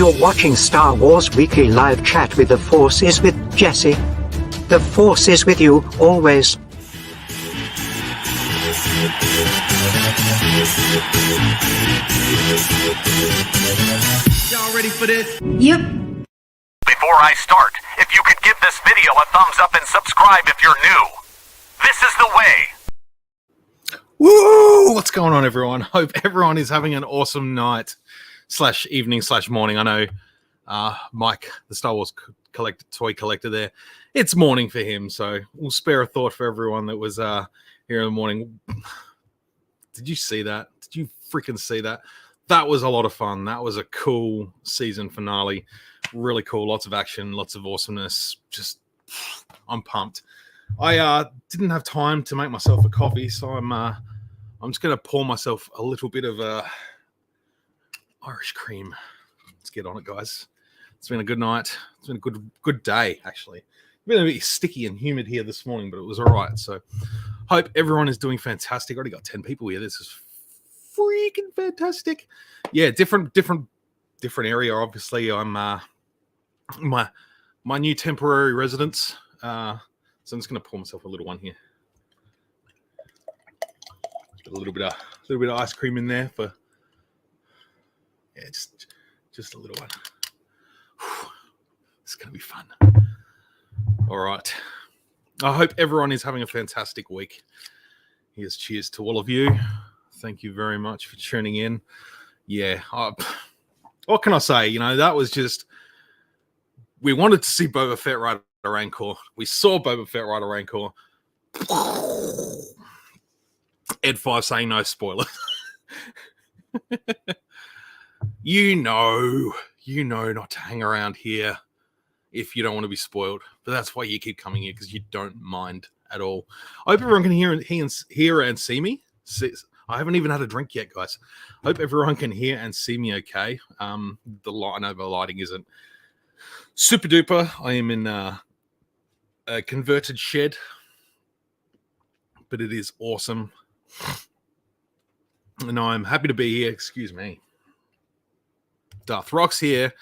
You're watching Star Wars Weekly Live Chat with The Force is with Jesse. The Force is with you, always. Y'all ready for this? Yep. Before I start, if you could give this video a thumbs up and subscribe if you're new. This is the way. Woo! What's going on, everyone? Hope everyone is having an awesome night / evening / morning. I know Mike, the Star Wars toy collector there, it's morning for him, so we'll spare a thought for everyone that was here in the morning. Did you see that? Did you freaking see that? That was a lot of fun. That was a cool season finale. Really cool. Lots of action, lots of awesomeness. Just, I'm pumped. I didn't have time to make myself a coffee, so I'm just going to pour myself a little bit of Irish cream. Let's get on it, guys. It's been a good night. It's been a good day, actually. It's been a bit sticky and humid here this morning, but it was all right. So hope everyone is doing fantastic. Already got 10 people here. This is freaking fantastic. Yeah, different area. Obviously, I'm my new temporary residence. So I'm just going to pour myself a little one here. Got a little bit of ice cream in there for just a little one. It's going to be fun. All right. I hope everyone is having a fantastic week. Here's cheers to all of you. Thank you very much for tuning in. Yeah. What can I say? You know, that was just, we wanted to see Boba Fett ride a Rancor. We saw Boba Fett ride a Rancor. Ed 5 saying no spoilers. You know not to hang around here if you don't want to be spoiled. But that's why you keep coming here, because you don't mind at all. I hope everyone can hear and see me. I haven't even had a drink yet, guys. I hope everyone can hear and see me okay. I know the lighting isn't super duper. I am in a converted shed, but it is awesome. And I'm happy to be here. Excuse me. Darth Rock's here.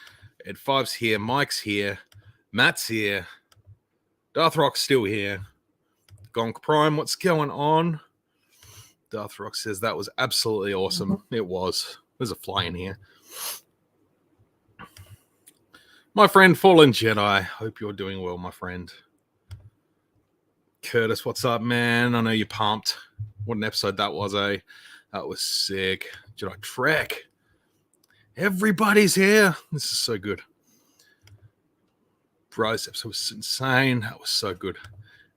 Ed 5's here. Mike's here. Matt's here. Darth Rock's still here. Gonk Prime, what's going on? Darth Rock says that was absolutely awesome. Mm-hmm. It was. There's a fly in here. My friend Fallen Jedi. Hope you're doing well, my friend. Curtis, what's up, man? I know you're pumped. What an episode that was, eh? That was sick. Jedi Trek. Everybody's here. This is so good. Bro, this episode was insane. That was so good.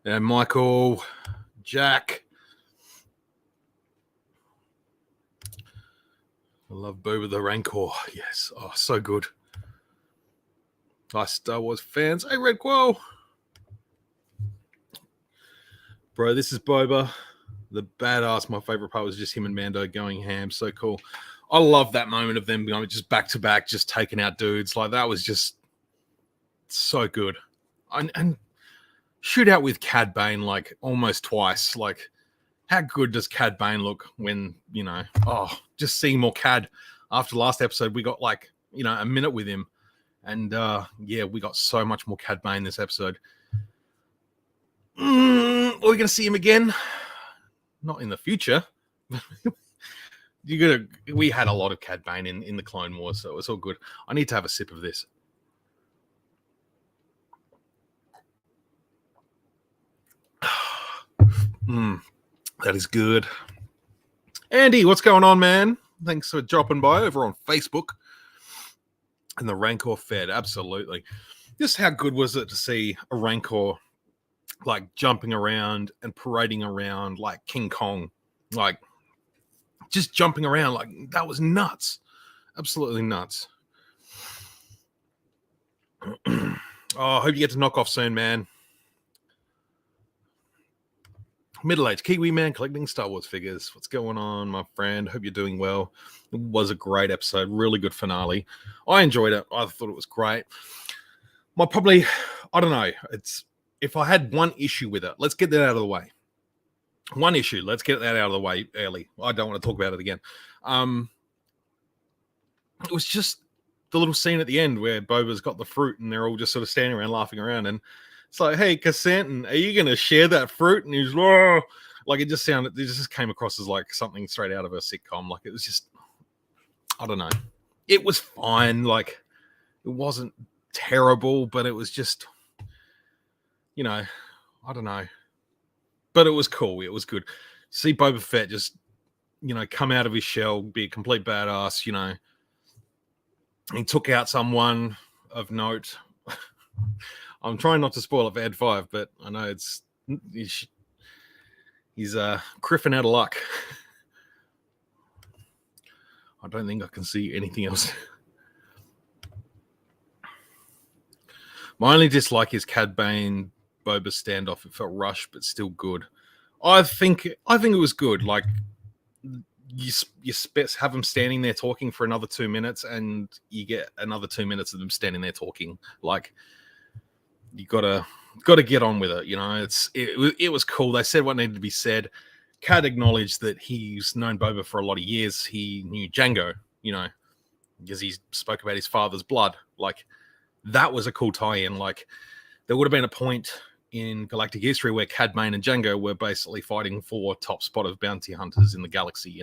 And Michael, Jack. I love Boba the Rancor. Yes. Oh, so good. Hi, Star Wars fans. Hey, Red Quo. Bro, this is Boba. The badass. My favorite part was just him and Mando going ham. So cool. I love that moment of them going just back to back, just taking out dudes. Like, that was just so good. And shoot out with Cad Bane like almost twice. Like, how good does Cad Bane look when, just seeing more Cad. After the last episode, we got a minute with him. And we got so much more Cad Bane this episode. Are we going to see him again? Not in the future. We had a lot of Cad Bane in the Clone Wars, so it's all good. I need to have a sip of this. That is good. Andy, what's going on, man? Thanks for dropping by over on Facebook. And the Rancor fed, absolutely. Just how good was it to see a Rancor like jumping around and parading around like King Kong, like just jumping around, like that was nuts, absolutely nuts. I hope you get to knock off soon, man. Middle-aged Kiwi man collecting Star Wars figures. What's going on, my friend? Hope you're doing well. It was a great episode, really good finale. I enjoyed it. I thought it was great. I don't know. If I had one issue with it, let's get that out of the way. One issue, let's get that out of the way early. I don't want to talk about it again. It was just little scene at the end where Boba's got the fruit and they're all just sort of standing around laughing around, and it's like, hey, Kassantan, are you going to share that fruit? And he's like, it just came across as like something straight out of a sitcom. Like, it was just, I don't know. It was fine. Like, it wasn't terrible, but it was just, I don't know. But it was cool. It was good. See Boba Fett just, come out of his shell, be a complete badass, He took out someone of note. I'm trying not to spoil it for Ed 5, but I know he's criffing out of luck. I don't think I can see anything else. My only dislike is Cad Bane Boba standoff. It felt rushed, but still good. I think it was good. Like, you have them standing there talking for another 2 minutes, and you get another 2 minutes of them standing there talking. Like, you gotta get on with it. It was cool. They said what needed to be said. Cad acknowledged that he's known Boba for a lot of years. He knew Django, because he spoke about his father's blood. Like, that was a cool tie-in. Like, there would have been a point in galactic history where Cad Bane and Django were basically fighting for top spot of bounty hunters in the galaxy.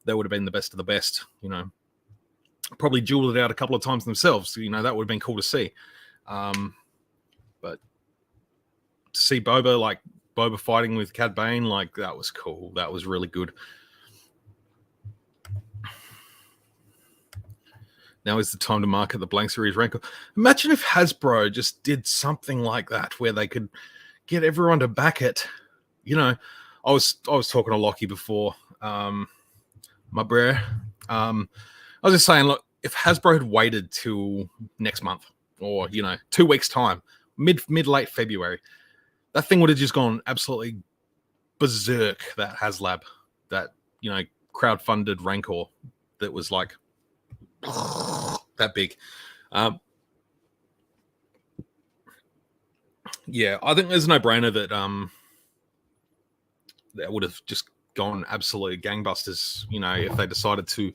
They would have been the best of the best. Probably dueled it out a couple of times themselves. That would have been cool to see. But to see Boba fighting with Cad Bane, like, that was cool. That was really good. Now is the time to market the blank series Rancor. Imagine if Hasbro just did something like that, where they could get everyone to back it. I was talking to Lockie before, my bro. I was just saying, look, if Hasbro had waited till next month, or 2 weeks time, mid late February, that thing would have just gone absolutely berserk. That HasLab, that crowdfunded Rancor, that was like that big. Yeah, I think there's no brainer that that would have just gone absolute gangbusters. If they decided to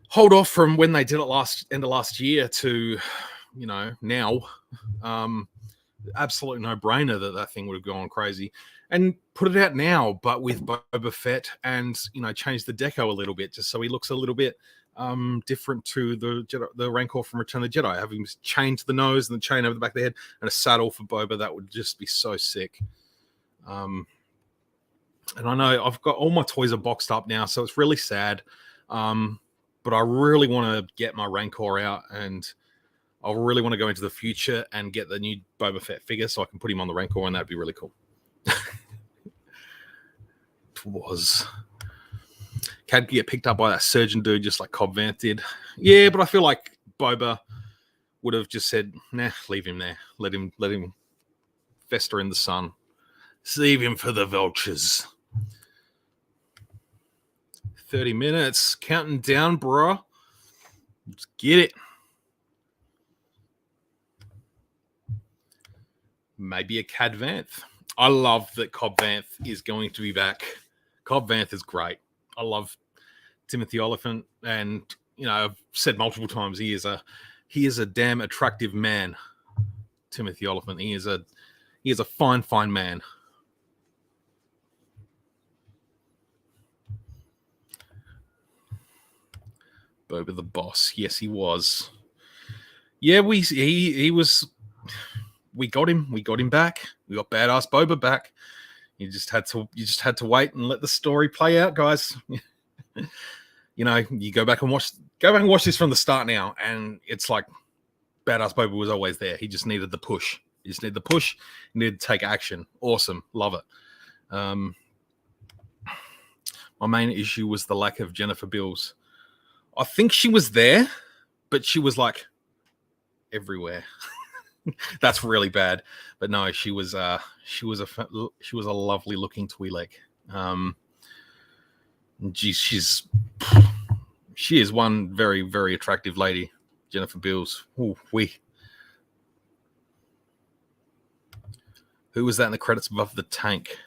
hold off from when they did it end of last year to now. Absolute no brainer that thing would have gone crazy, and put it out now, but with Boba Fett, and change the deco a little bit, just so he looks a little bit different to the Rancor from Return of the Jedi. Having chained to the nose and the chain over the back of the head and a saddle for Boba, that would just be so sick. And I know I've got all my toys are boxed up now, so it's really sad. But I really want to get my Rancor out, and I really want to go into the future and get the new Boba Fett figure so I can put him on the Rancor, and that'd be really cool. It was. Cad get picked up by that surgeon dude, just like Cobb Vanth did. Yeah, but I feel like Boba would have just said, nah, leave him there. Let him fester in the sun. Save him for the vultures. 30 minutes. Counting down, bro. Let's get it. Maybe a Cad Vanth. I love that Cobb Vanth is going to be back. Cobb Vanth is great. I love Timothy Oliphant, and I've said multiple times he is a damn attractive man. Timothy Oliphant. He is a fine man. Boba the boss. Yes, he was. Yeah, he was. We got him. We got him back. We got badass Boba back. You just had to wait and let the story play out, guys. You go back and watch this from the start now, and it's like badass Boba was always there. He just needed the push. He just needed the push. He needed to take action. Awesome. Love it. My main issue was the lack of Jennifer Bills. I think she was there, but she was like everywhere. That's really bad. But no, she was a lovely looking Twi'lek. She is one very, very attractive lady, Jennifer Bills. Ooh, Who was that in the credits above the tank?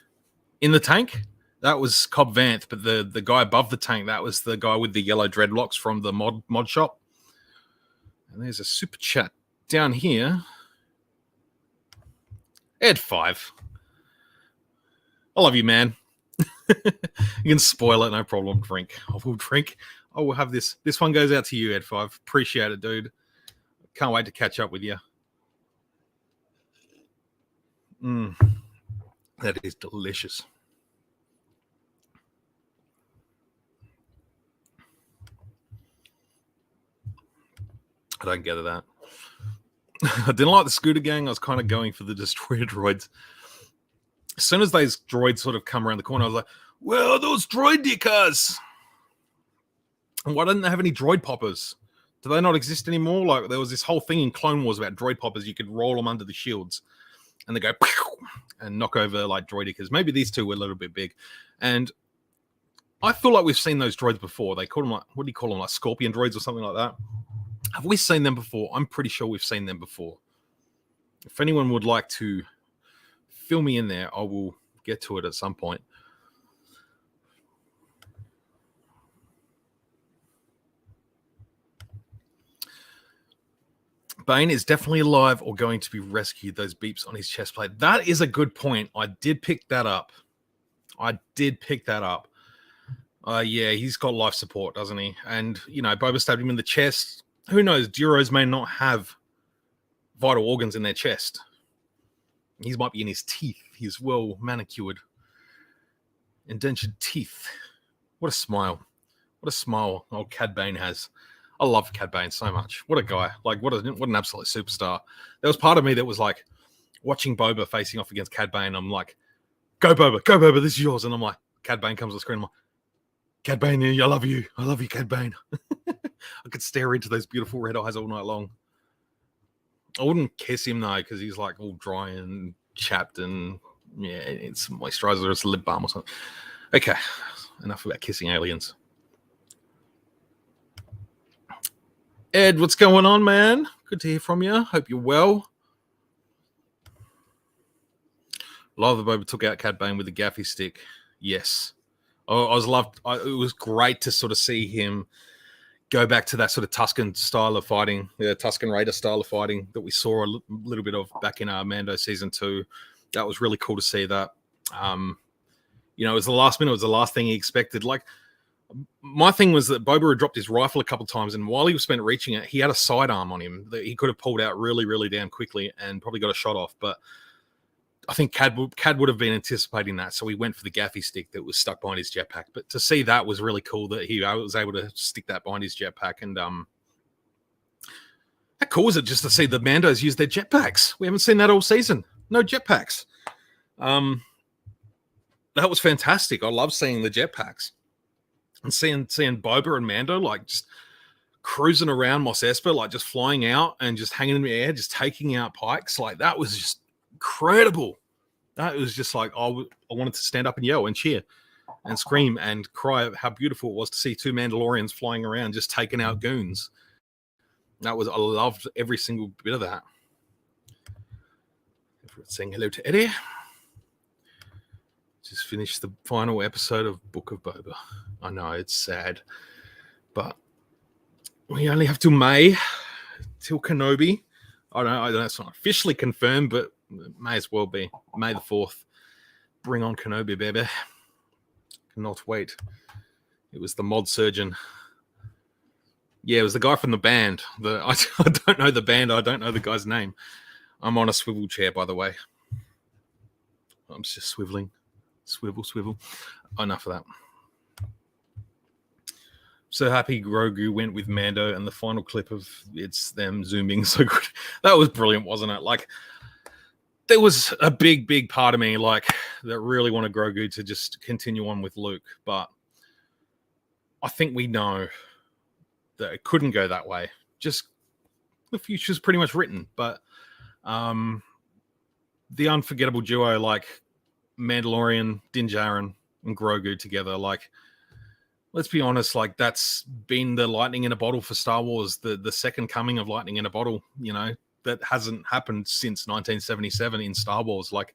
In the tank? That was Cobb Vanth, but the guy above the tank, that was the guy with the yellow dreadlocks from the mod shop. And there's a super chat down here. Ed5. I love you, man. You can spoil it, no problem. Drink. I will drink. I will have this. This one goes out to you, Ed5. Appreciate it, dude. Can't wait to catch up with you. That is delicious. I don't get that. I didn't like the scooter gang. I was kind of going for the destroyer droids. As soon as those droids sort of come around the corner, I was like, where are those droid dickers? And why didn't they have any droid poppers? Do they not exist anymore? Like, there was this whole thing in Clone Wars about droid poppers. You could roll them under the shields and they go and knock over like droidicas. Maybe these two were a little bit big. And I feel like we've seen those droids before. They call them like, what do you call them? Like scorpion droids or something like that. Have we seen them before? I'm pretty sure we've seen them before. If anyone would like to fill me in there, I will get to it at some point. Bane is definitely alive or going to be rescued. Those beeps on his chest plate. That is a good point. I did pick that up. Yeah, he's got life support, doesn't he? And, you know, Boba stabbed him in the chest. Who knows? Duros may not have vital organs in their chest. He might be in his teeth. He's well manicured. Indentured teeth. What a smile. What a smile old Cad Bane has. I love Cad Bane so much. What a guy. Like, what an absolute superstar. There was part of me that was like, watching Boba facing off against Cad Bane, I'm like, go Boba, this is yours. And I'm like, Cad Bane comes on the screen, I'm like, Cad Bane, I love you, Cad Bane. I could stare into those beautiful red eyes all night long. I wouldn't kiss him though, because he's like all dry and chapped and yeah, it's moisturizer, it's a lip balm or something. Okay, enough about kissing aliens. Ed, what's going on, man? Good to hear from you. Hope you're well. Love the Boba took out Cad Bane with the gaffy stick. Yes. It was great to sort of see him go back to that sort of Tuscan style of fighting, the Tuscan Raider style of fighting that we saw a little bit of back in Mando season 2. That was really cool to see that. You know, it was the last minute. It was the last thing he expected. Like, my thing was that Boba had dropped his rifle a couple of times, and while he was spent reaching it, he had a sidearm on him that he could have pulled out really, really damn quickly and probably got a shot off. But I think Cad would have been anticipating that, so he went for the gaffy stick that was stuck behind his jetpack. But to see that was really cool that he was able to stick that behind his jetpack. And how cool is it just to see the Mandos use their jetpacks? We haven't seen that all season. No jetpacks. That was fantastic. I love seeing the jetpacks. And seeing Boba and Mando like just cruising around Mos Espa, like just flying out and just hanging in the air, just taking out pikes. Like, that was just incredible. That was just like, I wanted to stand up and yell and cheer and scream and cry how beautiful it was to see 2 Mandalorians flying around just taking out goons. I loved every single bit of that. Saying hello to Eddie. Just finished the final episode of Book of Boba. I know, it's sad. But we only have till May, till Kenobi. I don't know, it's not officially confirmed, but it may as well be. May the 4th. Bring on Kenobi, baby. Cannot wait. It was the mod surgeon. Yeah, it was the guy from the band. I don't know the band. I don't know the guy's name. I'm on a swivel chair, by the way. I'm just swiveling. Swivel. Enough of that. So happy Grogu went with Mando, and the final clip of it's them zooming so good. That was brilliant, wasn't it? Like, there was a big part of me like that really wanted Grogu to just continue on with Luke, but I think we know that it couldn't go that way. Just the future's pretty much written, but the unforgettable duo like Mandalorian, Din Djarin, and Grogu together, like, let's be honest, like, that's been the lightning in a bottle for Star Wars, the second coming of lightning in a bottle, you know, that hasn't happened since 1977 in Star Wars. Like,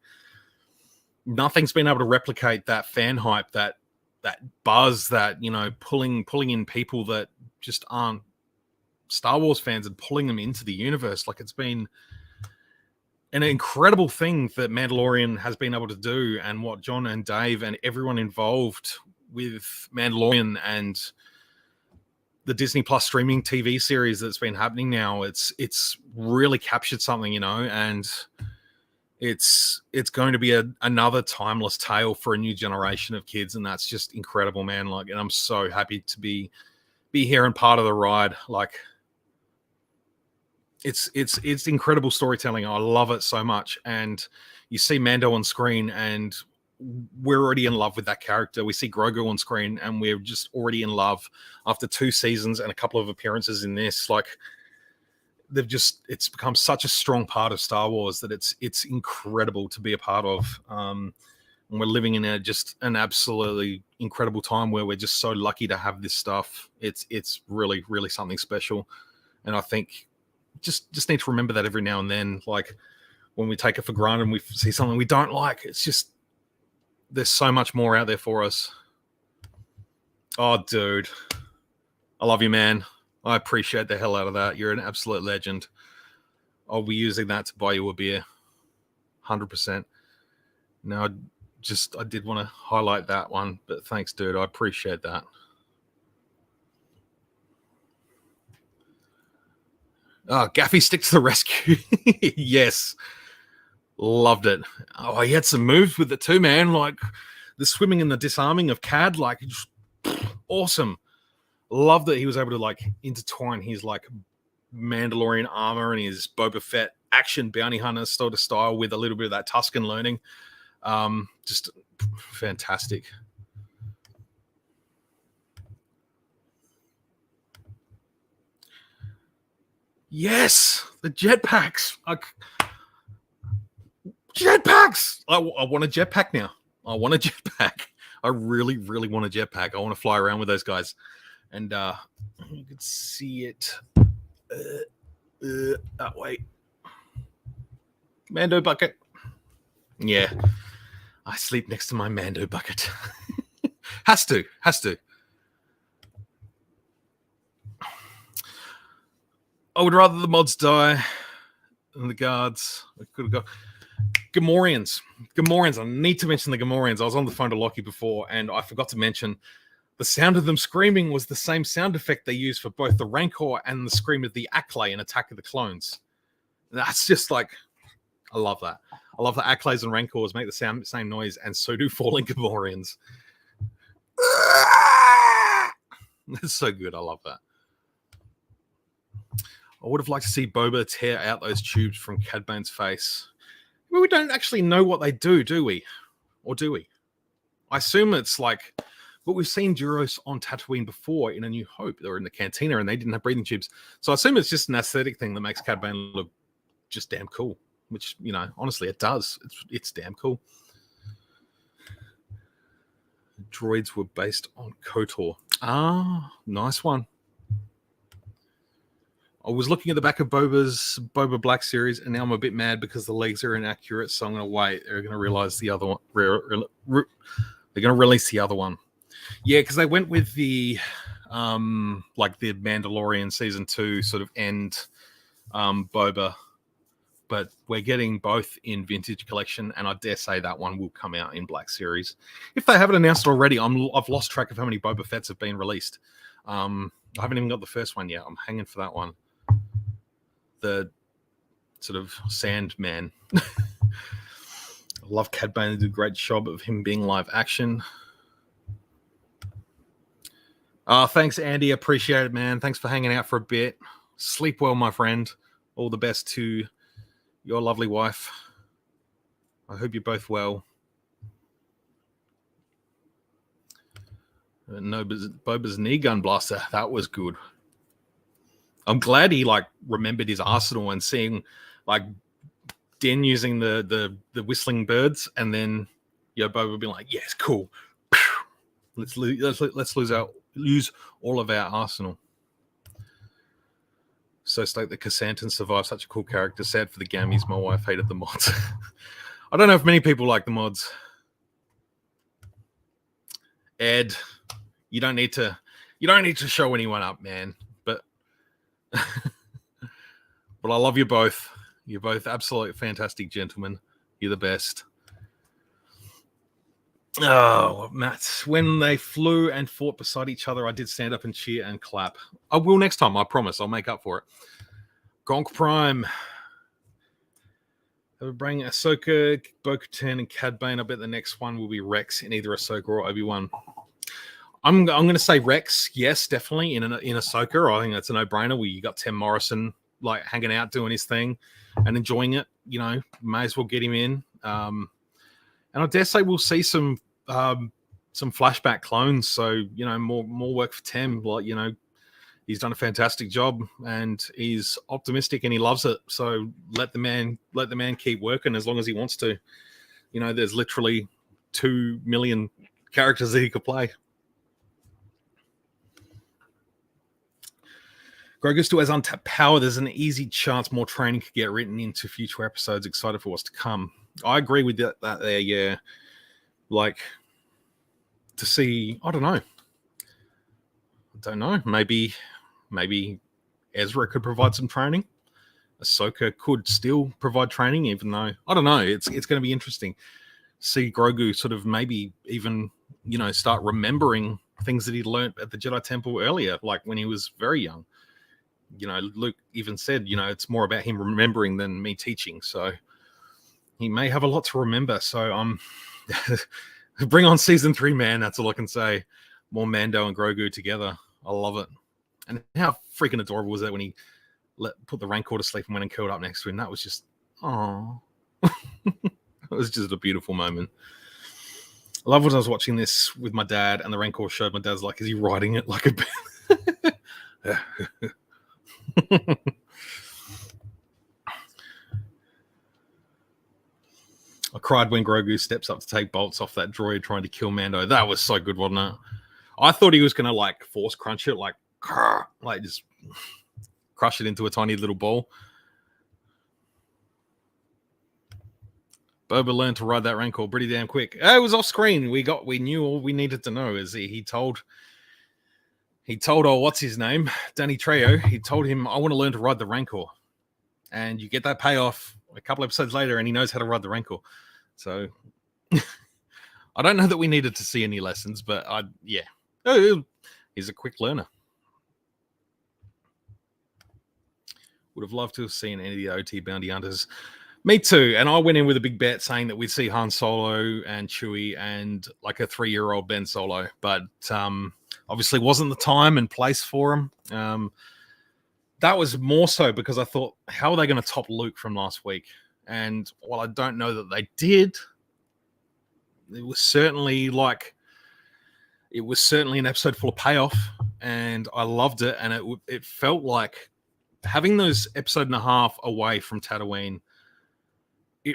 nothing's been able to replicate that fan hype, that buzz, that, you know, pulling in people that just aren't Star Wars fans and pulling them into the universe. Like, it's been an incredible thing that Mandalorian has been able to do, and what John and Dave and everyone involved with Mandalorian and the Disney Plus streaming TV series that's been happening now. It's really captured something, you know, and it's going to be another timeless tale for a new generation of kids, and that's just incredible, man. Like, and I'm so happy to be here and part of the ride. Like, it's incredible storytelling. I love it so much. And you see Mando on screen, and we're already in love with that character. We see Grogu on screen, and we're just already in love after 2 seasons and a couple of appearances in this. Like, it's become such a strong part of Star Wars that it's incredible to be a part of. And we're living in just an absolutely incredible time where we're just so lucky to have this stuff. It's really, really something special. And I think just need to remember that every now and then. Like, when we take it for granted and we see something we don't like, it's just, there's so much more out there for us. Oh, dude. I love you, man. I appreciate the hell out of that. You're an absolute legend. I'll be using that to buy you a beer. 100%. Now, I did want to highlight that one, but thanks, dude. I appreciate that. Oh, Gaffy stick to the rescue. Yes. Loved it. Oh, he had some moves with it too, man. Like the swimming and the disarming of Cad, like, awesome. Love that he was able to like intertwine his like Mandalorian armor and his Boba Fett action bounty hunter sort of style with a little bit of that Tusken learning. Just fantastic. Yes, the jetpacks. Jetpacks! I want a jetpack now. I want a jetpack. I really, really want a jetpack. I want to fly around with those guys. And you can see it that way. Mando bucket. Yeah. I sleep next to my Mando bucket. Has to. I would rather the mods die than the guards. I could have got Gamorreans. I need to mention the Gamorreans. I was on the phone to Lockie before, and I forgot to mention the sound of them screaming was the same sound effect they used for both the Rancor and the scream of the Acklay in Attack of the Clones. That's just like, I love that. I love that Acklays and Rancors make the same noise, and so do falling Gamorreans. That's so good. I love that. I would have liked to see Boba tear out those tubes from Cad Bane's face. Well, we don't actually know what they do we? Or do we? I assume it's like, but we've seen Duros on Tatooine before in A New Hope. They were in the cantina and they didn't have breathing tubes. So I assume it's just an aesthetic thing that makes Cad Bane look just damn cool. Which, you know, honestly, it does. It's damn cool. Droids were based on KOTOR. Ah, nice one. I was looking at the back of Boba's Boba Black series, and now I'm a bit mad because the legs are inaccurate. So I'm going to wait. They're going to realize the other one. They're going to release the other one. Yeah, because they went with the like the Mandalorian season 2 sort of end Boba, but we're getting both in Vintage Collection, and I dare say that one will come out in Black Series. If they haven't announced it already, I've lost track of how many Boba Fetts have been released. I haven't even got the first one yet. I'm hanging for that one. The sort of Sandman. I love Cad Bane. They did a great job of him being live action. Thanks, Andy. Appreciate it, man. Thanks for hanging out for a bit. Sleep well, my friend. All the best to your lovely wife. I hope you're both well. No, Boba's knee gun blaster. That was good. I'm glad he like remembered his arsenal and seeing like Din using the whistling birds, and then Boba being like, "Yes, cool. Let's lose all of our arsenal." So stoked that Cassanton survived. Such a cool character. Sad for the Gammies. My wife hated the mods. I don't know if many people like the mods. Ed, you don't need to show anyone up, man. But But I love you both. You're both absolute fantastic gentlemen. You're the best. Oh, Matt, when they flew and fought beside each other, I did stand up and cheer and clap. I will next time, I promise. I'll make up for it. Gronk Prime. They were bringing Ahsoka, Bo-Katan, and Cad Bane. I bet the next one will be Rex in either Ahsoka or Obi-Wan. I'm going to say Rex, yes, definitely in Ahsoka. I think that's a no-brainer. Where you got Tim Morrison like hanging out, doing his thing, and enjoying it. You know, may as well get him in. And I dare say we'll see some flashback clones. So you know, more work for Tim. Like you know, he's done a fantastic job, and he's optimistic and he loves it. So let the man keep working as long as he wants to. You know, there's literally 2 million characters that he could play. Grogu still has untapped power. There's an easy chance more training could get written into future episodes. Excited for what's to come. I agree with that there, yeah. Like, to see, I don't know. Maybe Ezra could provide some training. Ahsoka could still provide training, even though, I don't know, it's going to be interesting. See Grogu sort of maybe even, you know, start remembering things that he learned at the Jedi Temple earlier, like when he was very young. You know, Luke even said, you know, it's more about him remembering than me teaching. So he may have a lot to remember. So bring on season 3, man. That's all I can say. More Mando and Grogu together. I love it. And how freaking adorable was that when he put the Rancor to sleep and went and curled up next to him? That was just, oh, it was just a beautiful moment. I love when I was watching this with my dad and the Rancor showed. My dad's like, is he riding it like a I cried when Grogu steps up to take bolts off that droid trying to kill Mando. That was so good, wasn't it? I thought he was going to like force crunch it, like just crush it into a tiny little ball. Boba learned to ride that Rancor pretty damn quick. It was off screen. We knew all we needed to know. Is he told what's his name, Danny Trejo. He told him, I want to learn to ride the Rancor, and you get that payoff a couple episodes later, and he knows how to ride the Rancor. So I don't know that we needed to see any lessons, but he's a quick learner. Would have loved to have seen any of the OT bounty hunters. Me too. And I went in with a big bet saying that we'd see Han Solo and Chewie and like a 3-year-old Ben Solo, but obviously wasn't the time and place for him. That was more so because I thought, how are they going to top Luke from last week? And while I don't know that they did, it was certainly an episode full of payoff, and I loved it. And it felt like having those episode and a half away from Tatooine. I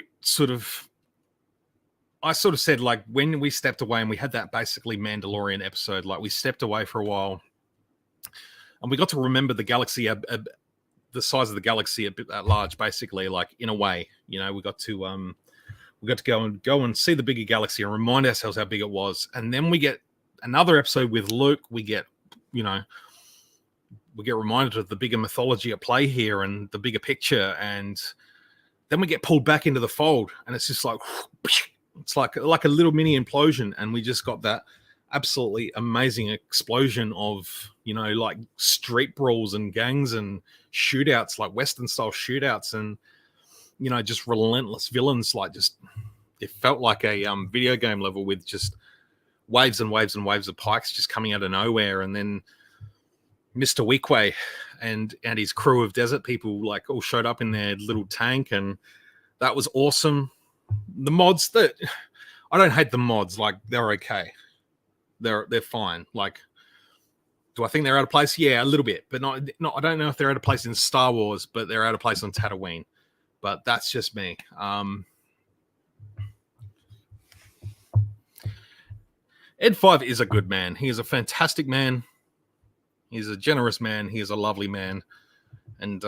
sort of said, like, when we stepped away and we had that basically Mandalorian episode, like we stepped away for a while and we got to remember the galaxy, the size of the galaxy a bit at large, basically, like in a way, you know, we got to go and see the bigger galaxy and remind ourselves how big it was. And then we get another episode with Luke. We get reminded of the bigger mythology at play here and the bigger picture. And then we get pulled back into the fold, and it's just like, it's like a little mini implosion. And we just got that absolutely amazing explosion of, you know, like street brawls and gangs and shootouts, like Western style shootouts, and, you know, just relentless villains. Like, just, it felt like a video game level with just waves and waves and waves of pikes just coming out of nowhere. And then Mr. Weequay and his crew of desert people like all showed up in their little tank, and that was awesome. The mods, that I don't hate the mods, like they're okay. They're fine. Like, do I think they're out of place? Yeah, a little bit, but not I don't know if they're out of place in Star Wars, but they're out of place on Tatooine. But that's just me. Ed 5 is a good man. He is a fantastic man. He's a generous man. He is a lovely man. And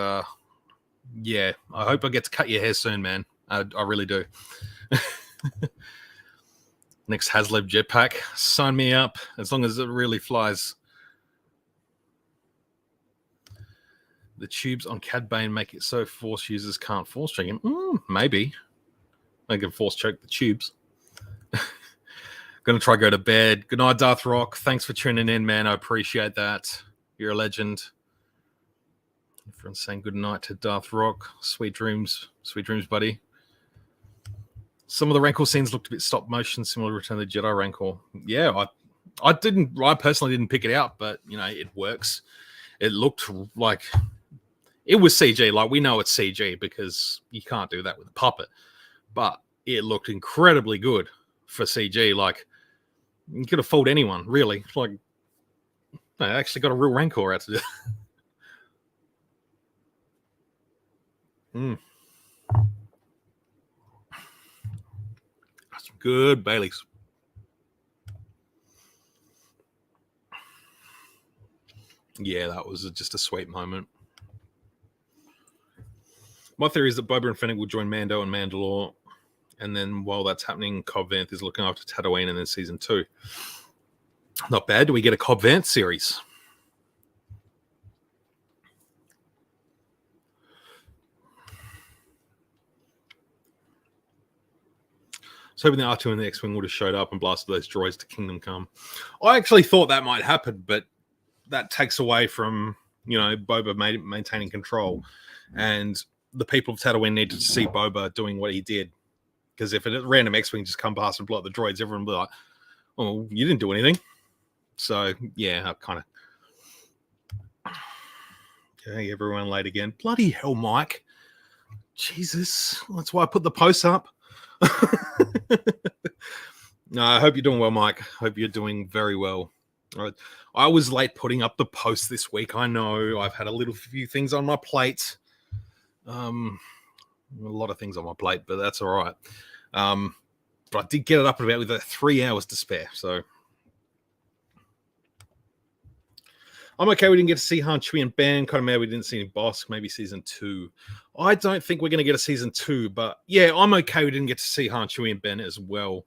yeah, I hope I get to cut your hair soon, man. I really do. Next Haslab jetpack. Sign me up, as long as it really flies. The tubes on Cad Bane make it so Force users can't Force choke him. Maybe. They can Force choke the tubes. Gonna try go to bed. Good night, Darth Rock. Thanks for tuning in, man. I appreciate that. You're a legend. Everyone's saying good night to Darth Rock. Sweet dreams, buddy. Some of the Rancor scenes looked a bit stop motion, similar to Return of the Jedi Rancor. Yeah, I personally didn't pick it out, but it works. It looked like it was CG. Like, we know it's CG because you can't do that with a puppet, but it looked incredibly good for CG. Like, you could have fooled anyone, really. Like, I actually got a real Rancor out to do. That's some good Baileys. Yeah, that was just a sweet moment. My theory is that Boba and Fennec will join Mando and Mandalore, and then while that's happening, Cobb Vanth is looking after Tatooine, and then season 2. Not bad. Do we get a Cobb Vanth series? So hoping the R2 and the X-Wing would have showed up and blasted those droids to Kingdom Come. I actually thought that might happen, but that takes away from, Boba maintaining control. And the people of Tatooine needed to see Boba doing what he did. Because if a random X-Wing just come past and blow up the droids, everyone would be like, oh, you didn't do anything. So, yeah, I kind of... Okay, everyone late again. Bloody hell, Mike. Jesus. That's why I put the post up. No, I hope you're doing well, Mike. Hope you're doing very well. I was late putting up the post this week. I know I've had a few things on my plate. A lot of things on my plate, but that's all right. But I did get it up about with 3 hours to spare, so I'm okay. We didn't get to see Han, Chewie, and Ben. Kind of mad we didn't see any Bosk. Maybe season 2. I don't think we're going to get a season 2, but yeah, I'm okay. We didn't get to see Han, Chewie, and Ben as well.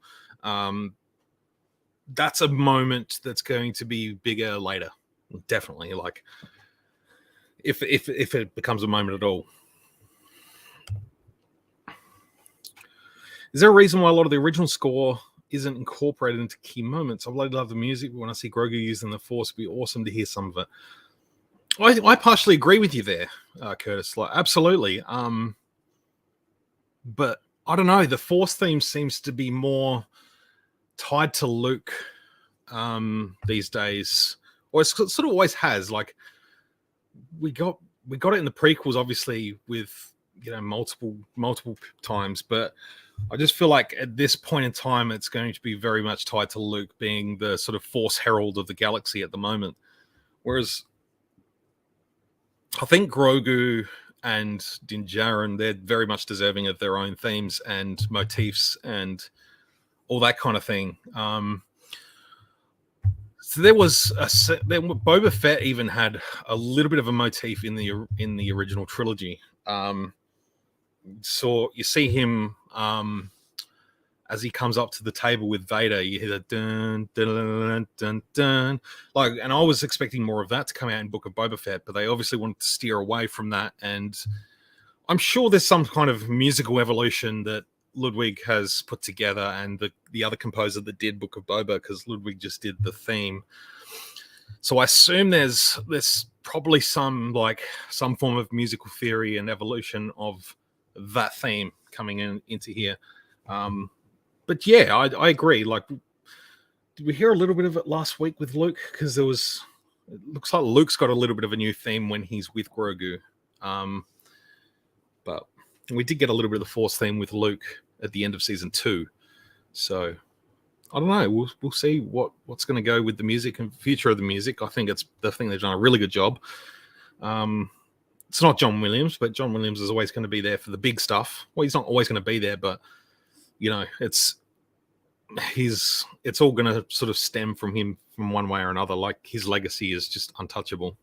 That's a moment that's going to be bigger later. Definitely, like if it becomes a moment at all. Is there a reason why a lot of the original score isn't incorporated into key moments? I really love the music, but when I see Grogu using the Force, it'd be awesome to hear some of it. I partially agree with you there, Curtis. Like, absolutely. But I don't know. The Force theme seems to be more tied to Luke these days, or it sort of always has. Like, we got it in the prequels, obviously, with multiple times, but I just feel like at this point in time, it's going to be very much tied to Luke being the sort of Force herald of the galaxy at the moment. Whereas I think Grogu and Din Djarin, they're very much deserving of their own themes and motifs and all that kind of thing. So there was Boba Fett even had a little bit of a motif in the original trilogy. So you see him as he comes up to the table with Vader, you hear the dun dun dun dun dun. Like, and I was expecting more of that to come out in Book of Boba Fett, but they obviously wanted to steer away from that. And I'm sure there's some kind of musical evolution that Ludwig has put together, and the other composer that did Book of Boba, because Ludwig just did the theme. So I assume there's probably some form of musical theory and evolution of that theme coming into here. But yeah, I agree. Like, did we hear a little bit of it last week with Luke? Because it looks like Luke's got a little bit of a new theme when he's with Grogu. But we did get a little bit of the Force theme with Luke at the end of season 2. So I don't know. We'll see what's going to go with the music and future of the music. I think they've done a really good job. It's not John Williams, but John Williams is always going to be there for the big stuff. Well, he's not always going to be there, but it's all going to sort of stem from him from one way or another. Like, his legacy is just untouchable.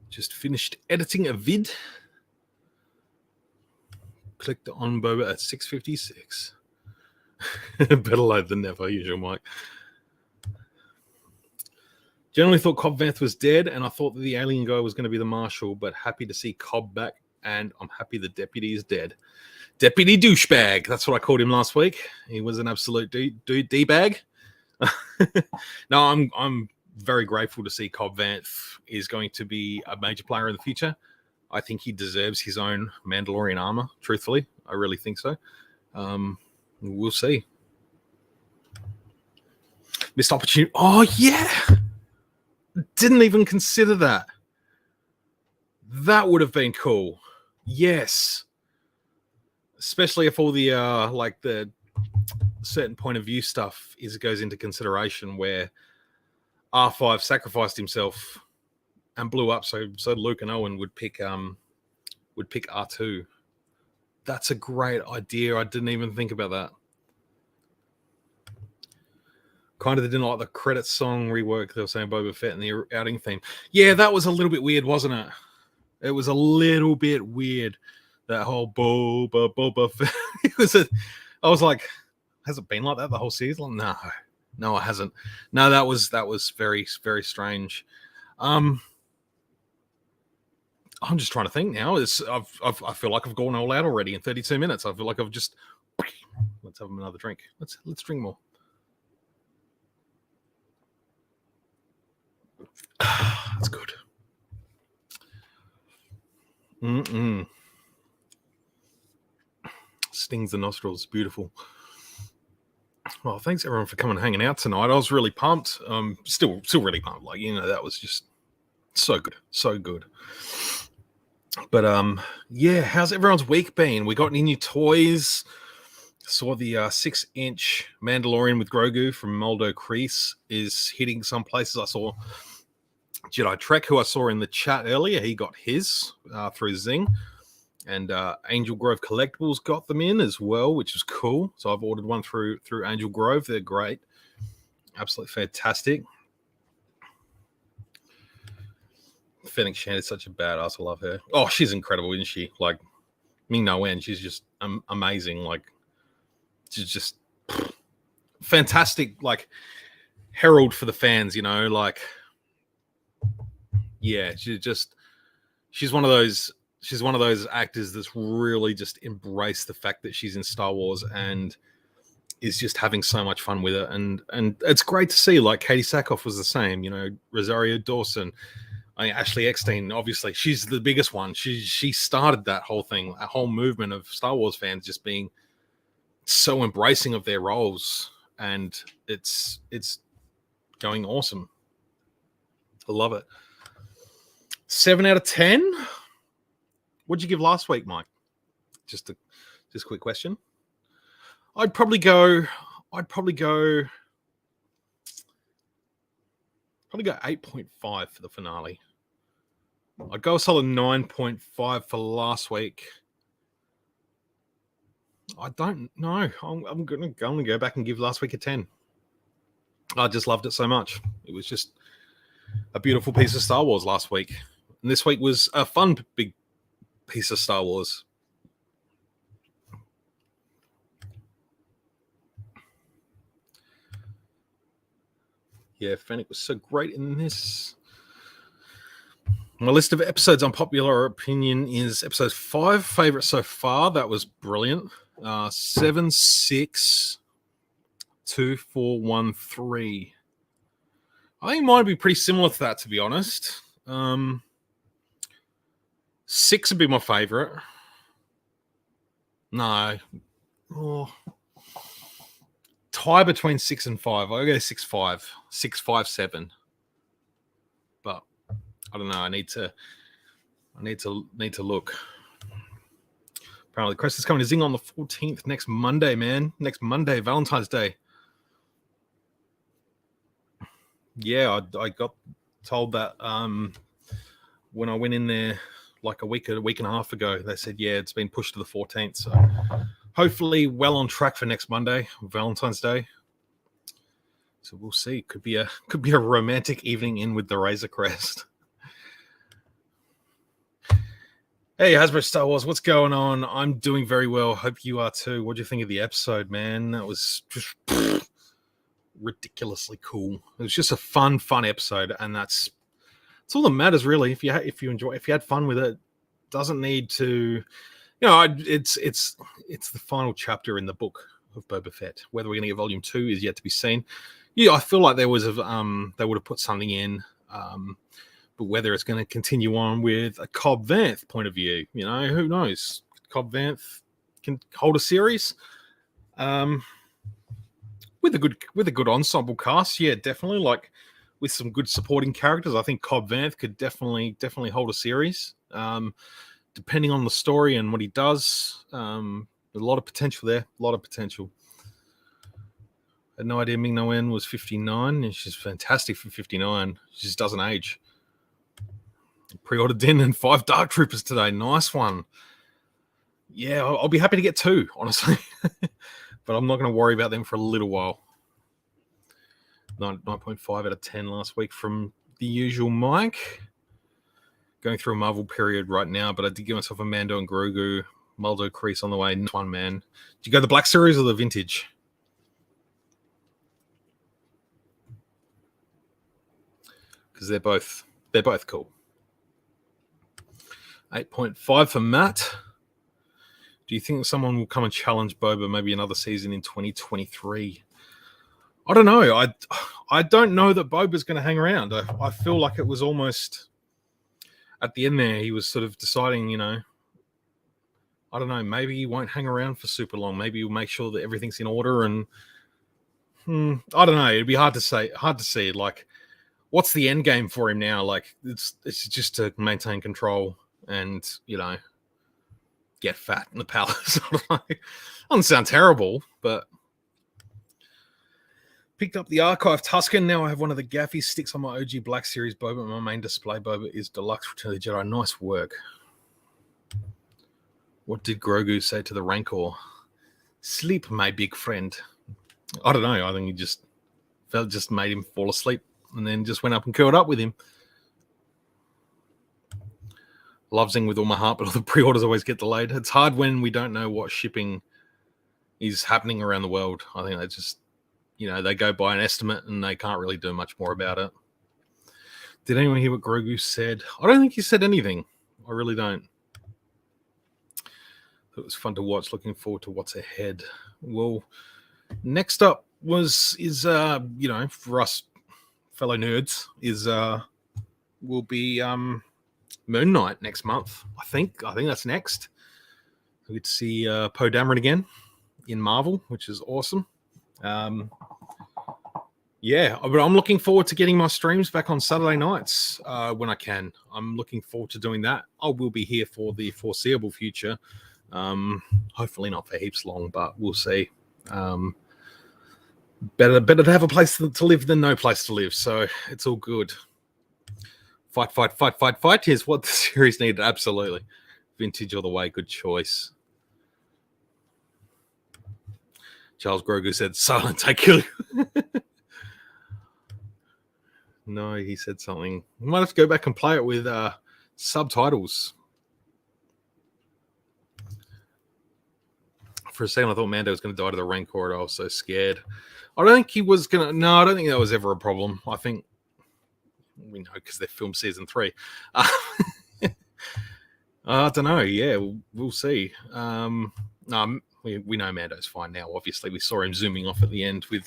Just finished editing a vid. Clicked on Boba at 6:56. Better late than never, usual Mike. Generally thought Cobb Vanth was dead, and I thought that the alien guy was going to be the marshal, but happy to see Cobb back, and I'm happy the deputy is dead. Deputy douchebag. That's what I called him last week. He was an absolute D-bag. No, I'm very grateful to see Cobb Vanth is going to be a major player in the future. I think he deserves his own Mandalorian armor, truthfully. I really think so. We'll see. Missed opportunity. Oh, yeah. Didn't even consider that. That would have been cool. Yes. Especially if all the like the certain point of view stuff goes into consideration, where R5 sacrificed himself and blew up, so Luke and Owen would pick R2. That's a great idea. I didn't even think about that. Kind of didn't like the credits song rework. They were saying Boba Fett and the outing theme. Yeah, that was a little bit weird, wasn't it? It was a little bit weird. That whole Boba Fett. I was like, has it been like that the whole season? No, it hasn't. No, that was very, very strange. I'm just trying to think now. I feel like I've gone all out already in 32 minutes. I feel like I've just. Let's have another drink. Let's drink more. That's good. Stings the nostrils. Beautiful. Well, thanks everyone for coming and hanging out tonight. I was really pumped. Still really pumped. Like, that was just so good. But yeah, how's everyone's week been? We got any new toys? Saw the 6-inch Mandalorian with Grogu from Moldo Crease is hitting some places. I saw Jedi Trek, who I saw in the chat earlier. He got his through Zing. And Angel Grove Collectibles got them in as well, which is cool. So I've ordered one through Angel Grove. They're great. Absolutely fantastic. Fennec Shand is such a badass. I love her. Oh, she's incredible, isn't she? Like, no end. She's just amazing. Like, she's just fantastic. Like, herald for the fans, like, yeah, she's one of those actors that's really just embraced the fact that she's in Star Wars and is just having so much fun with it. And it's great to see. Like, Katie Sackhoff was the same, Rosario Dawson. Ashley Eckstein, obviously, she's the biggest one. She started that whole thing, a whole movement of Star Wars fans just being so embracing of their roles. And it's going awesome. I love it. 7 out of 10. What'd you give last week, Mike? Just a quick question. I'd probably go 8.5 for the finale. I'd go a solid 9.5 for last week. I don't know. I'm gonna go back and give last week a 10. I just loved it so much. It was just a beautiful piece of Star Wars last week. And this week was a fun big piece of Star Wars. Yeah, Fennec was so great in this. My list of episodes unpopular opinion is episode 5, favorite so far. That was brilliant. 7, 6, 2, 4, 1, 3. I think mine would be pretty similar to that, to be honest. 6 would be my favorite. No. Tie between 6 and 5. I'll go 6, 5. 6, 5, 7. But I don't know. I need to look. Apparently, Crest is coming to Zing on the 14th next Monday, man. Next Monday, Valentine's Day. Yeah, I got told that when I went in there like a week and a half ago. They said, yeah, it's been pushed to the 14th. So hopefully well on track for next Monday, Valentine's Day. So we'll see. Could be a romantic evening in with the Razor Crest. Hey, Hasbro Star Wars, what's going on? I'm doing very well. Hope you are too. What do you think of the episode, man? That was just ridiculously cool. It was just a fun episode, and that's all that matters, really. If you had fun with it, doesn't need to. It's the final chapter in the book of Boba Fett. Whether we're going to get volume 2 is yet to be seen. Yeah, I feel like they would have put something in, but whether it's going to continue on with a Cobb Vanth point of view, who knows? Cobb Vanth can hold a series, with a good ensemble cast. Yeah, definitely. Like with some good supporting characters, I think Cobb Vanth could definitely hold a series. Depending on the story and what he does, a lot of potential there. A lot of potential. I had no idea Ming No En was 59, and she's fantastic for 59. She just doesn't age. Pre-ordered Din and 5 Dark Troopers today. Nice one. Yeah, I'll be happy to get 2, honestly. But I'm not going to worry about them for a little while. 9.5 out of 10 last week from the usual Mike. Going through a Marvel period right now, but I did give myself a Mando and Grogu. Muldo Crease on the way. Nice one, man. Did you go the Black Series or the Vintage? Because they're both cool. 8.5 for Matt. Do you think someone will come and challenge Boba maybe another season in 2023? I don't know. I don't know that Boba's going to hang around. I feel like it was almost at the end there, he was sort of deciding, I don't know, maybe he won't hang around for super long. Maybe he'll make sure that everything's in order. And I don't know. It'd be hard to see. Like, what's the end game for him now? Like, it's just to maintain control and, get fat in the palace. Doesn't sound terrible, but picked up the Archive Tuscan. Now I have one of the Gaffy sticks on my OG Black Series Boba. My main display Boba is Deluxe Return of the Jedi. Nice work. What did Grogu say to the Rancor? Sleep, my big friend. I don't know. I think he just made him fall asleep and then just went up and curled up with him. Love Zing with all my heart, but all the pre-orders always get delayed. It's hard when we don't know what shipping is happening around the world. I think they just, they go by an estimate and they can't really do much more about it. Did anyone hear what Grogu said? I don't think he said anything. I really don't. It was fun to watch. Looking forward to what's ahead. Well, next up is for us fellow nerds will be Moon Knight next month. I think that's next. We get to see Poe Dameron again in Marvel, which is awesome. Yeah, but I'm looking forward to getting my streams back on Saturday nights when I can. I'm looking forward to doing that. I will be here for the foreseeable future. Hopefully not for heaps long, but we'll see. Better to have a place to live than no place to live. So it's all good. Fight is what the series needed. Absolutely. Vintage all the way. Good choice. Charles Grogu said, silent, I kill you. No, he said something. We might have to go back and play it with subtitles. For a second, I thought Mando was going to die to the Rancor. I was so scared. I don't think he was going to... No, I don't think that was ever a problem. I think... We know because they filmed season 3. I don't know. Yeah, we'll see. We know Mando's fine now. Obviously, we saw him zooming off at the end with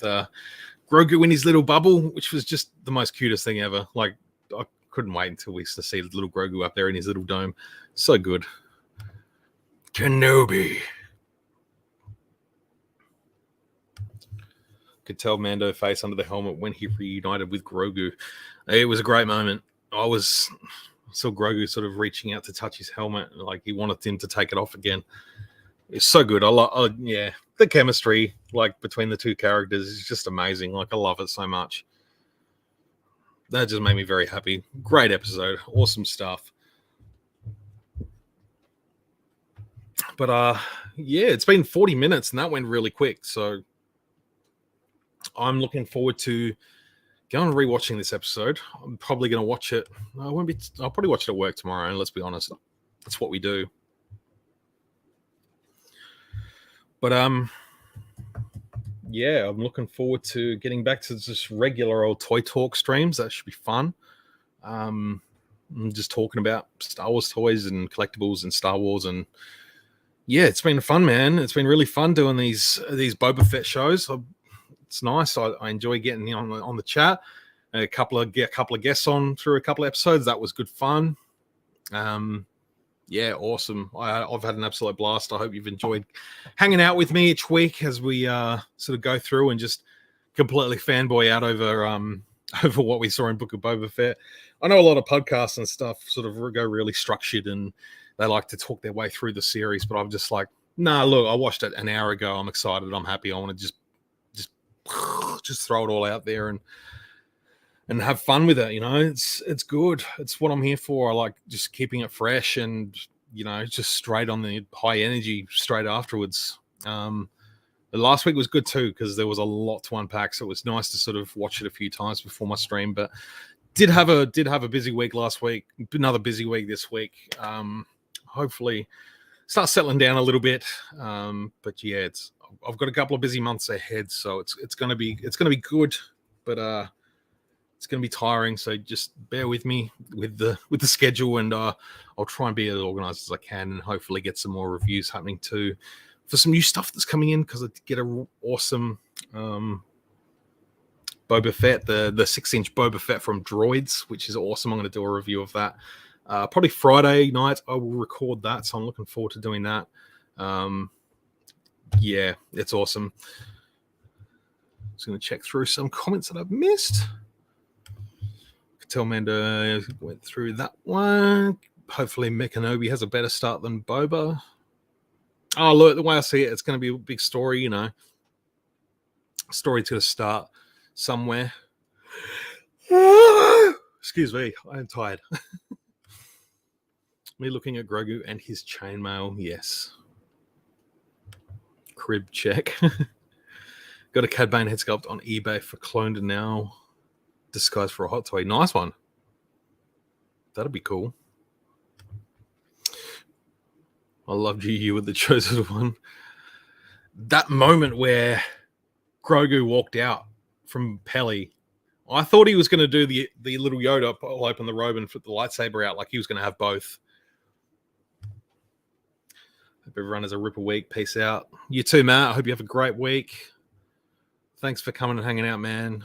Grogu in his little bubble, which was just the most cutest thing ever. Like, I couldn't wait until we see the little Grogu up there in his little dome. So good. Kenobi. Could tell Mando face under the helmet when he reunited with Grogu. It was a great moment. I saw Grogu sort of reaching out to touch his helmet, like he wanted him to take it off again. It's so good. Yeah, the chemistry like between the two characters is just amazing. Like I love it so much. That just made me very happy. Great episode, awesome stuff. But yeah, it's been 40 minutes and that went really quick. So I'm looking forward to going and rewatching this episode. I'm probably going to watch it. I'll probably watch it at work tomorrow. And let's be honest, that's what we do. But yeah, I'm looking forward to getting back to just regular old Toy Talk streams. That should be fun. I'm just talking about Star Wars toys and collectibles and Star Wars, and yeah, it's been fun, man. It's been really fun doing these Boba Fett shows. It's nice. I enjoy getting on the chat. A couple of guests on through a couple of episodes. That was good fun. Yeah, awesome. I've had an absolute blast. I hope you've enjoyed hanging out with me each week as we sort of go through and just completely fanboy out over over what we saw in Book of Boba Fett. I know a lot of podcasts and stuff sort of go really structured and they like to talk their way through the series, but I'm just like, nah, look, I watched it an hour ago. I'm excited. I'm happy. I want to just throw it all out there and have fun with it. You know, it's good. It's what I'm here for. I like just keeping it fresh and, you know, just straight on the high energy straight afterwards. The last week was good too, because there was a lot to unpack. So it was nice to sort of watch it a few times before my stream, but did have a busy week last week, another busy week this week. Hopefully start settling down a little bit. But yeah, I've got a couple of busy months ahead, so it's gonna be good, but it's gonna be tiring. So just bear with me with the schedule, and I'll try and be as organized as I can, and hopefully get some more reviews happening too for some new stuff that's coming in, because I did get a awesome Boba Fett, the 6-inch Boba Fett from Droids, which is awesome. I'm going to do a review of that. Probably Friday night I will record that, so I'm looking forward to doing that. Yeah, it's awesome. Just going to check through some comments that I've missed. Tell Mando went through that one. Hopefully Mekanobi has a better start than Boba. Oh, look, the way I see it, it's going to be a big story, you know. Story's going to start somewhere. Excuse me, I am tired. Me looking at Grogu and his chainmail, yes. Crib check. Got a Cad Bane head sculpt on eBay for cloned now. Disguised for a hot toy. Nice one. That'd be cool. I loved you with the chosen one. That moment where Grogu walked out from Peli, I thought he was going to do the little Yoda, I'll open the robe and put the lightsaber out, like he was going to have both. Hope everyone has a ripper week. Peace out. You too, Matt. I hope you have a great week. Thanks for coming and hanging out, man.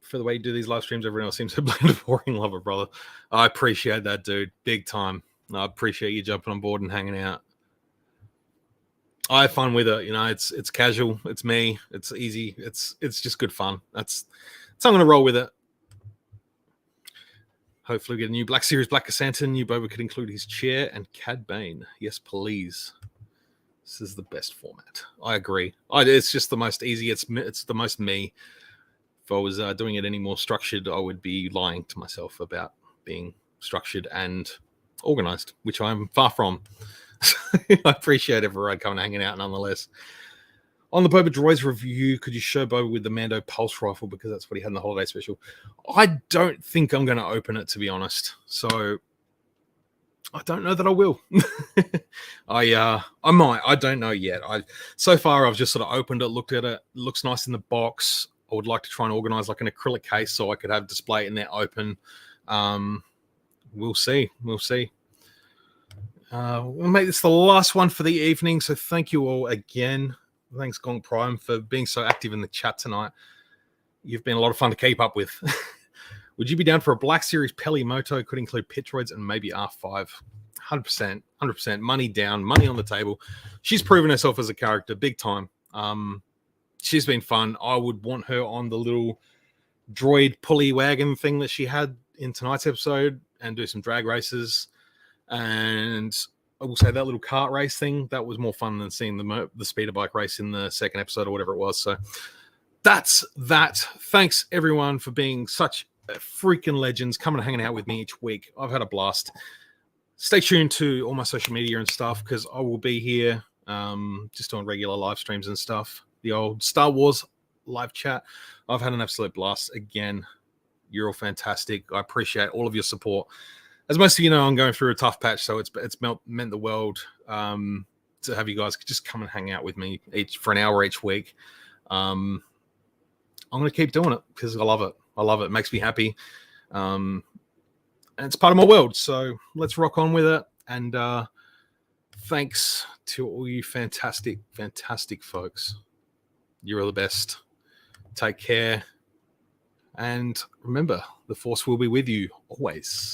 For the way you do these live streams, everyone else seems to blame a boring lover, brother. I appreciate that, dude. Big time. I appreciate you jumping on board and hanging out. I have fun with it, you know. It's casual. It's me. It's easy. It's just good fun. So I'm gonna roll with it. Hopefully, we get a new Black Series Black Santa. New Boba could include his chair and Cad Bane. Yes, please. This is the best format. I agree. It's just the most easy. It's the most me. If I was doing it any more structured, I would be lying to myself about being structured and organized, which I'm far from. I appreciate everyone coming and hanging out nonetheless. On the Boba Droids review, could you show Boba with the Mando Pulse Rifle, because that's what he had in the holiday special? I don't think I'm going to open it, to be honest. So I don't know that I will. I might. I don't know yet. So far I've just sort of opened it, looked at it. It looks nice in the box. I would like to try and organize like an acrylic case so I could have display it in there open. We'll see. We'll make this the last one for the evening. So thank you all again. Thanks, Gong Prime, for being so active in the chat tonight. You've been a lot of fun to keep up with. Would you be down for a Black Series Peli Moto? Could include pit droids and maybe R5. 100%. Money down, money on the table. She's proven herself as a character big time. She's been fun. I would want her on the little droid pulley wagon thing that she had in tonight's episode and do some drag races. And I will say that little kart race thing, that was more fun than seeing the speeder bike race in the second episode or whatever it was. So that's that. Thanks, everyone, for being such freaking legends, coming and hanging out with me each week. I've had a blast. Stay tuned to all my social media and stuff, because I will be here just doing regular live streams and stuff. The old Star Wars live chat. I've had an absolute blast. Again, you're all fantastic. I appreciate all of your support. As most of you know, I'm going through a tough patch, so it's meant the world to have you guys just come and hang out with me for an hour each week. I'm going to keep doing it because I love it. I love it. It makes me happy. And it's part of my world. So let's rock on with it. And thanks to all you fantastic, fantastic folks. You're the best. Take care. And remember, the Force will be with you always.